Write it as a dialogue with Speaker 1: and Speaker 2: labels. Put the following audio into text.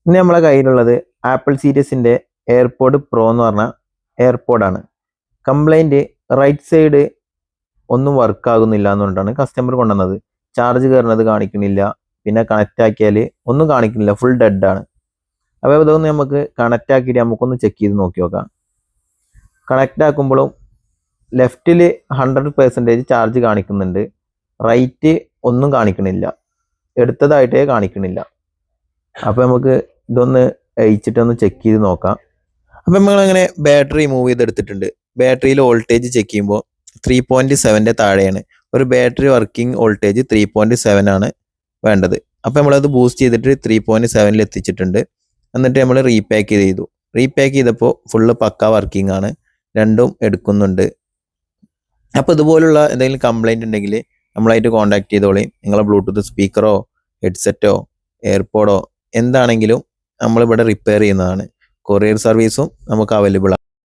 Speaker 1: ഇനി നമ്മളെ കയ്യിലുള്ളത് ആപ്പിൾ സീരീസിൻ്റെ എയർപോഡ് പ്രോ എന്ന് പറഞ്ഞ എയർപോഡാണ്. കംപ്ലൈൻറ്റ് റൈറ്റ് സൈഡ് ഒന്നും വർക്ക് ആകുന്നില്ല എന്നുകൊണ്ടാണ് കസ്റ്റമർ കൊണ്ടുവന്നത്. ചാർജ് കയറുന്നത് കാണിക്കണില്ല, പിന്നെ കണക്റ്റ് ആക്കിയാൽ ഒന്നും കാണിക്കുന്നില്ല, ഫുൾ ഡെഡ് ആണ്. അപ്പോൾ ഇതൊന്ന് നമുക്ക് കണക്റ്റ് ആക്കിയിട്ട് നമുക്കൊന്ന് ചെക്ക് ചെയ്ത് നോക്കി നോക്കാം. കണക്റ്റ് ആക്കുമ്പോഴും ലെഫ്റ്റിൽ 100% ചാർജ് കാണിക്കുന്നുണ്ട്, റൈറ്റ് ഒന്നും കാണിക്കണില്ല, എടുത്തതായിട്ടേ കാണിക്കണില്ല. അപ്പോൾ നമുക്ക് ഇതൊന്ന് അയച്ചിട്ടൊന്ന് ചെക്ക് ചെയ്ത് നോക്കാം. അപ്പം നമ്മളങ്ങനെ ബാറ്ററി റിമൂവ് ചെയ്തെടുത്തിട്ടുണ്ട്. ബാറ്ററിയിൽ വോൾട്ടേജ് ചെക്ക് ചെയ്യുമ്പോൾ 3.7 താഴെയാണ്. ഒരു ബാറ്ററി വർക്കിംഗ് വോൾട്ടേജ് 3.7 ആണ് വേണ്ടത്. അപ്പോൾ നമ്മളത് ബൂസ്റ്റ് ചെയ്തിട്ട് 3.7 എത്തിച്ചിട്ടുണ്ട്. എന്നിട്ട് നമ്മൾ റീപാക്ക് ചെയ്തു. റീപാക്ക് ചെയ്തപ്പോൾ ഫുള്ള് പക്ക വർക്കിംഗ് ആണ്, രണ്ടും എടുക്കുന്നുണ്ട്. അപ്പോൾ ഇതുപോലുള്ള എന്തെങ്കിലും കംപ്ലൈൻറ്റ് ഉണ്ടെങ്കിൽ നമ്മളായിട്ട് കോൺടാക്ട് ചെയ്തോളി. നിങ്ങളെ ബ്ലൂടൂത്ത് സ്പീക്കറോ ഹെഡ്സെറ്റോ എയർപോഡോ എന്താണെങ്കിലും നമ്മളിവിടെ റിപ്പയർ ചെയ്യുന്നതാണ്. കൊറിയർ സർവീസും നമുക്ക് അവൈലബിൾ ആണ്.